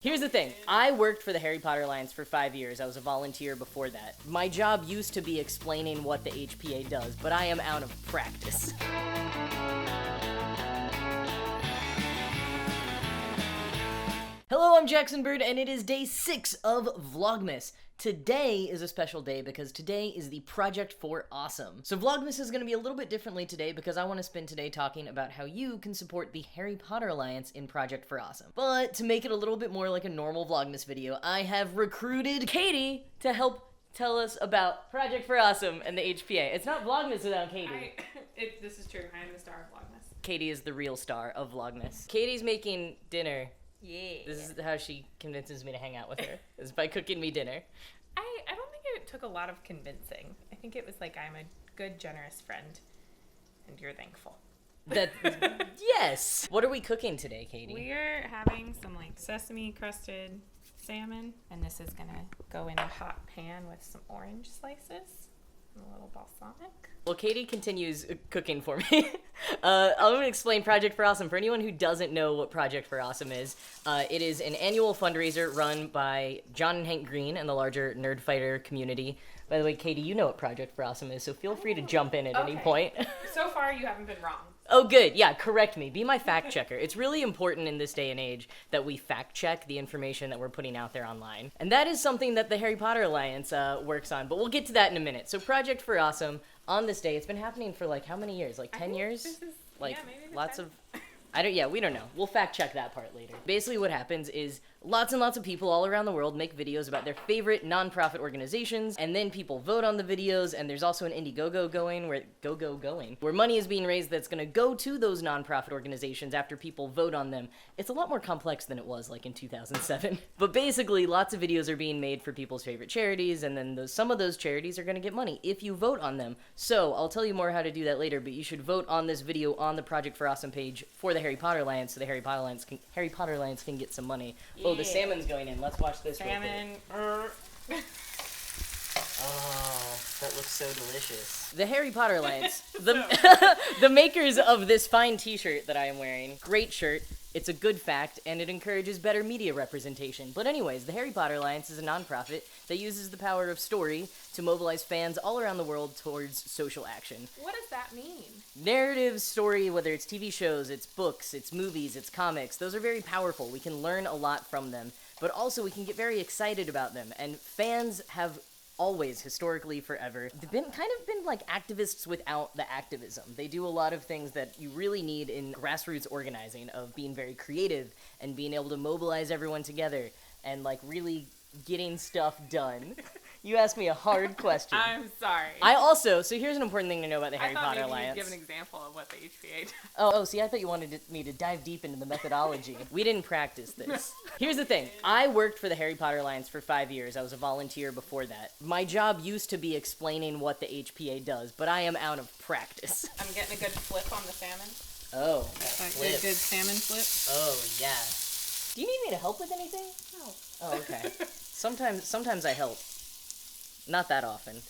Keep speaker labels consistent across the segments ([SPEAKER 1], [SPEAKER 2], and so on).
[SPEAKER 1] Here's the thing, I worked for the Harry Potter Alliance for 5 years. I was a volunteer before that. My job used to be explaining what the HPA does, but I am out of practice. Hello, I'm JACKISNOTABIRD, and it is day 6 of Vlogmas. Today is a special day because today is the Project For Awesome. So Vlogmas is going to be a little bit differently today because I want to spend today talking about how you can support the Harry Potter Alliance in Project For Awesome. But to make it a little bit more like a normal Vlogmas video, I have recruited Katie to help tell us about Project For Awesome and the HPA. It's not Vlogmas without Katie.
[SPEAKER 2] This is true. I am the star of Vlogmas.
[SPEAKER 1] Katie is the real star of Vlogmas. Katie's making dinner.
[SPEAKER 2] Yeah.
[SPEAKER 1] This is how she convinces me to hang out with her, is by cooking me dinner.
[SPEAKER 2] I don't think it took a lot of convincing. I think it was like, I'm a good, generous friend, and you're thankful.
[SPEAKER 1] Yes! What are we cooking today, Katie?
[SPEAKER 2] We're having some like sesame crusted salmon, and this is gonna go in a hot pan with some orange slices and a little balsamic.
[SPEAKER 1] Well, Katie continues cooking for me. I'm going to explain Project For Awesome. For anyone who doesn't know what Project For Awesome is, it is an annual fundraiser run by John and Hank Green and the larger nerd fighter community. By the way, Katie, you know what Project For Awesome is, so feel free to jump in at any point.
[SPEAKER 2] So far, you haven't been wrong.
[SPEAKER 1] Oh, good. Yeah, correct me. Be my fact checker. It's really important in this day and age that we fact check the information that we're putting out there online. And that is something that the Harry Potter Alliance works on, but we'll get to that in a minute. So Project For Awesome, on this day, it's been happening for like how many years? Like 10 years? Like
[SPEAKER 2] maybe
[SPEAKER 1] lots
[SPEAKER 2] 10.
[SPEAKER 1] of... we don't know. We'll fact check that part later. Basically what happens is lots and lots of people all around the world make videos about their favorite non-profit organizations, and then people vote on the videos, and there's also an Indiegogo going, where money is being raised that's gonna go to those non-profit organizations after people vote on them. It's a lot more complex than it was like in 2007. But basically, lots of videos are being made for people's favorite charities, and then some of those charities are gonna get money if you vote on them. So, I'll tell you more how to do that later, but you should vote on this video on the Project For Awesome page for the Harry Potter Alliance, so the Harry Potter Alliance can get some money. Oh, the salmon's going in. Let's watch this
[SPEAKER 2] salmon.
[SPEAKER 1] Oh, that looks so delicious. The Harry Potter Alliance, the makers of this fine t-shirt that I am wearing, great shirt, it's a good fact, and it encourages better media representation. But anyways, the Harry Potter Alliance is a nonprofit that uses the power of story to mobilize fans all around the world towards social action.
[SPEAKER 2] What does that mean?
[SPEAKER 1] Narrative story, whether it's TV shows, it's books, it's movies, it's comics, those are very powerful. We can learn a lot from them, but also we can get very excited about them. And fans have always, historically, forever, they've been like activists without the activism. They do a lot of things that you really need in grassroots organizing, of being very creative and being able to mobilize everyone together and like really getting stuff done. You asked me a hard question.
[SPEAKER 2] I'm sorry.
[SPEAKER 1] So here's an important thing to know about the Harry Potter Alliance.
[SPEAKER 2] You'd give an example of what the HPA does.
[SPEAKER 1] Oh, see, I thought you wanted me to dive deep into the methodology. We didn't practice this. Here's the thing, I worked for the Harry Potter Alliance for 5 years. I was a volunteer before that. My job used to be explaining what the HPA does, but I am out of practice.
[SPEAKER 2] I'm getting a good flip on the salmon.
[SPEAKER 1] Oh, that flip.
[SPEAKER 2] A good salmon flip.
[SPEAKER 1] Oh, yeah. Do you need me to help with anything?
[SPEAKER 2] No.
[SPEAKER 1] Oh, okay. Sometimes I help. Not that often.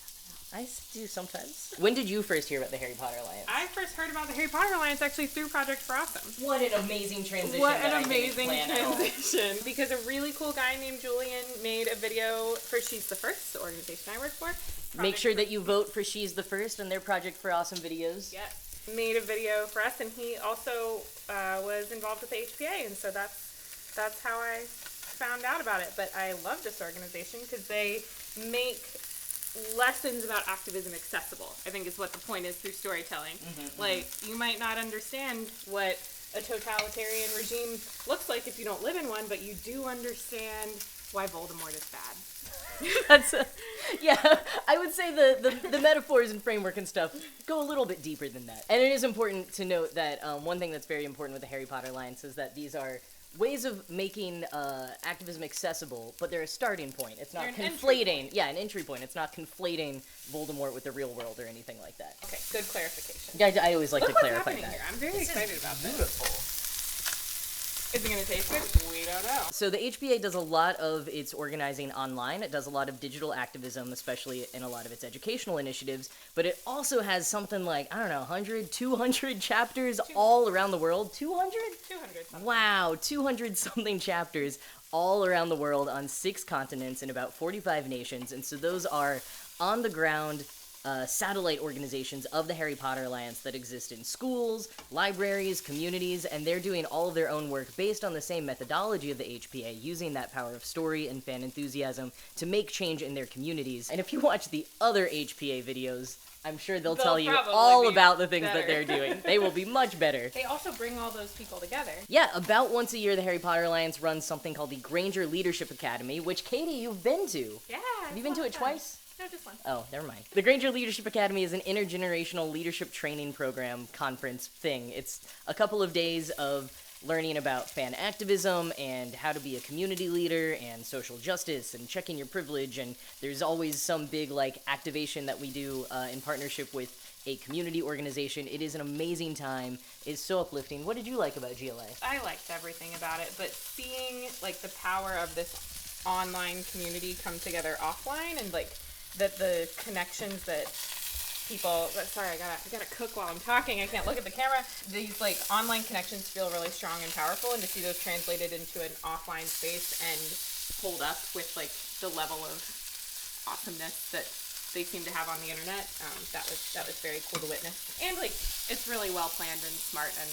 [SPEAKER 1] I do sometimes. When did you first hear about the Harry Potter Alliance?
[SPEAKER 2] I first heard about the Harry Potter Alliance actually through Project For Awesome.
[SPEAKER 1] What an amazing transition.
[SPEAKER 2] What an amazing transition. Because a really cool guy named Julian made a video for She's the First, the organization I work for.
[SPEAKER 1] Make sure that you vote for She's the First and their Project For Awesome videos.
[SPEAKER 2] Yes. Made a video for us, and he also was involved with the HPA, and so that's how I found out about it. But I love this organization because they make lessons about activism accessible, I think is what the point is through storytelling. Like, you might not understand what a totalitarian regime looks like if you don't live in one, but you do understand why Voldemort is bad.
[SPEAKER 1] I would say the metaphors and framework and stuff go a little bit deeper than that. And it is important to note that one thing that's very important with the Harry Potter Alliance is that these are ways of making activism accessible, but they're a starting point. It's not conflating. Yeah, an entry point. It's not conflating Voldemort with the real world or anything like that.
[SPEAKER 2] Okay, good clarification.
[SPEAKER 1] Yeah, I always like to clarify
[SPEAKER 2] what's happening
[SPEAKER 1] that.
[SPEAKER 2] Here. I'm very excited about this.
[SPEAKER 1] Beautiful.
[SPEAKER 2] Is it going to taste good? We don't know.
[SPEAKER 1] So the HPA does a lot of its organizing online. It does a lot of digital activism, especially in a lot of its educational initiatives. But it also has something like, 100, 200 chapters all around the world. 200?
[SPEAKER 2] 200 something.
[SPEAKER 1] Wow, 200 something chapters all around the world on 6 continents in about 45 nations, and so those are on-the-ground satellite organizations of the Harry Potter Alliance that exist in schools, libraries, communities, and they're doing all of their own work based on the same methodology of the HPA, using that power of story and fan enthusiasm to make change in their communities. And if you watch the other HPA videos, I'm sure they'll tell you all about the things that they're doing. They will be much better.
[SPEAKER 2] They also bring all those people together.
[SPEAKER 1] Yeah, about once a year, the Harry Potter Alliance runs something called the Granger Leadership Academy, which, Katie, you've been to.
[SPEAKER 2] Yeah.
[SPEAKER 1] Have you been to it twice?
[SPEAKER 2] No, just one.
[SPEAKER 1] Oh, never mind. The Granger Leadership Academy is an intergenerational leadership training program conference thing. It's a couple of days of learning about fan activism and how to be a community leader and social justice and checking your privilege, and there's always some big activation that we do in partnership with a community organization. It is an amazing time. It's so uplifting. What did you like about GLA?
[SPEAKER 2] I liked everything about it, but seeing the power of this online community come together offline, and that the connections that people, sorry, I gotta cook while I'm talking, I can't look at the camera. These online connections feel really strong and powerful, and to see those translated into an offline space and hold up with the level of awesomeness that they seem to have on the internet, that was very cool to witness. And it's really well planned and smart, and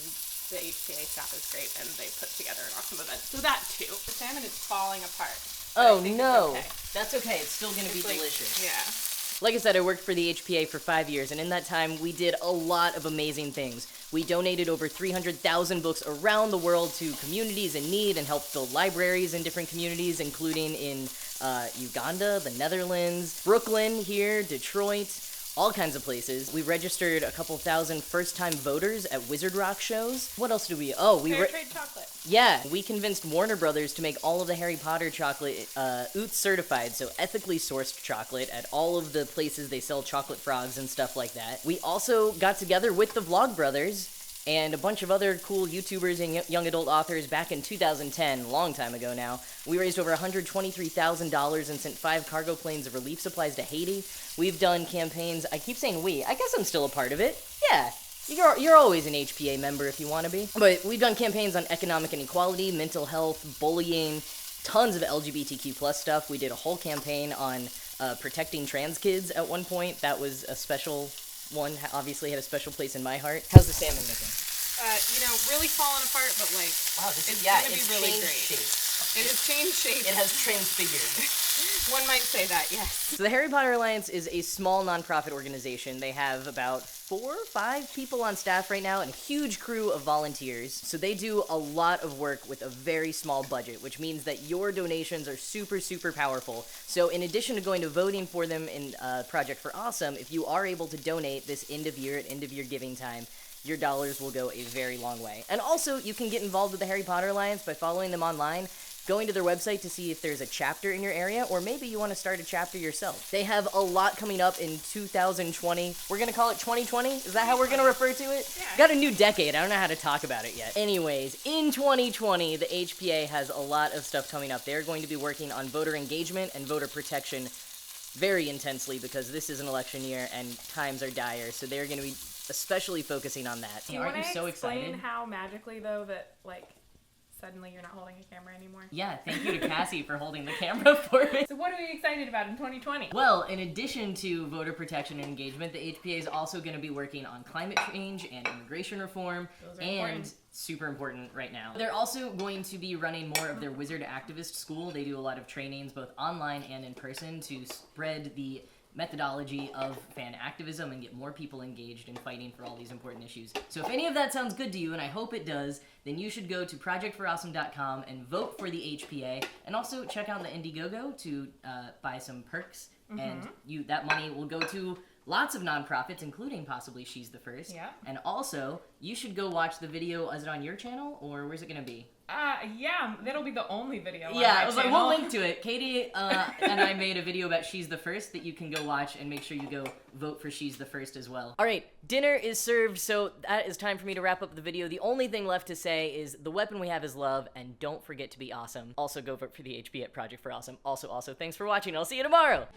[SPEAKER 2] the HPA staff is great, and they put together an awesome event. So that too. The salmon is falling apart.
[SPEAKER 1] Oh no, that's okay. It's still gonna be delicious.
[SPEAKER 2] Yeah.
[SPEAKER 1] Like I said, I worked for the HPA for 5 years, and in that time, we did a lot of amazing things. We donated over 300,000 books around the world to communities in need and helped fill libraries in different communities, including in Uganda, the Netherlands, Brooklyn here, Detroit, all kinds of places. We registered a couple thousand first-time voters at Wizard Rock shows. What else did we... Oh, we...
[SPEAKER 2] Fair trade chocolate.
[SPEAKER 1] Yeah, we convinced Warner Brothers to make all of the Harry Potter chocolate OOTS certified, so ethically sourced chocolate at all of the places they sell chocolate frogs and stuff like that. We also got together with the Vlogbrothers and a bunch of other cool YouTubers and young adult authors back in 2010, a long time ago now. We raised over $123,000 and sent 5 cargo planes of relief supplies to Haiti. We've done campaigns, I keep saying we, I guess I'm still a part of it. Yeah. You're always an HPA member if you want to be. But we've done campaigns on economic inequality, mental health, bullying, tons of LGBTQ plus stuff. We did a whole campaign on protecting trans kids at one point. That was a special one, obviously had a special place in my heart. How's the salmon looking?
[SPEAKER 2] Really falling apart, but
[SPEAKER 1] wow,
[SPEAKER 2] it's gonna be really great.
[SPEAKER 1] Shape.
[SPEAKER 2] It has changed shape.
[SPEAKER 1] It has transfigured.
[SPEAKER 2] One might say that, yes.
[SPEAKER 1] So the Harry Potter Alliance is a small nonprofit organization. They have about 4 or 5 people on staff right now and a huge crew of volunteers. So they do a lot of work with a very small budget, which means that your donations are super, super powerful. So in addition to going to voting for them in Project for Awesome, if you are able to donate this end of year giving time, your dollars will go a very long way. And also, you can get involved with the Harry Potter Alliance by following them online, going to their website to see if there's a chapter in your area, or maybe you want to start a chapter yourself. They have a lot coming up in 2020. We're going to call it 2020? Is that how we're going to refer to it?
[SPEAKER 2] Yeah.
[SPEAKER 1] Got a new decade. I don't know how to talk about it yet. Anyways, in 2020, the HPA has a lot of stuff coming up. They're going to be working on voter engagement and voter protection very intensely because this is an election year and times are dire, so they're going to be especially focusing on that.
[SPEAKER 2] Do you want to explain how magically, though, that, suddenly you're not holding a camera anymore?
[SPEAKER 1] Yeah, thank you to Cassie for holding the camera for me.
[SPEAKER 2] So what are we excited about in 2020?
[SPEAKER 1] Well, in addition to voter protection and engagement, the HPA is also going to be working on climate change and immigration reform.
[SPEAKER 2] Those are
[SPEAKER 1] and
[SPEAKER 2] important.
[SPEAKER 1] super important right now. They're also going to be running more of their Wizard Activist School. They do a lot of trainings, both online and in person, to spread the methodology of fan activism and get more people engaged in fighting for all these important issues. So if any of that sounds good to you, and I hope it does, then you should go to projectforawesome.com and vote for the HPA, and also check out the Indiegogo to buy some perks, and that money will go to lots of nonprofits, including possibly She's the First.
[SPEAKER 2] Yeah.
[SPEAKER 1] And also, you should go watch the video. Is it on your channel, or where's it going to be?
[SPEAKER 2] Yeah, that'll be the only video on
[SPEAKER 1] Yeah,
[SPEAKER 2] my
[SPEAKER 1] I was like,
[SPEAKER 2] channel.
[SPEAKER 1] we'll link to it. Katie and I made a video about She's the First that you can go watch, and make sure you go vote for She's the First as well. All right, dinner is served, so that is time for me to wrap up the video. The only thing left to say is the weapon we have is love, and don't forget to be awesome. Also, go vote for the HPA Project for Awesome. Also, thanks for watching. I'll see you tomorrow.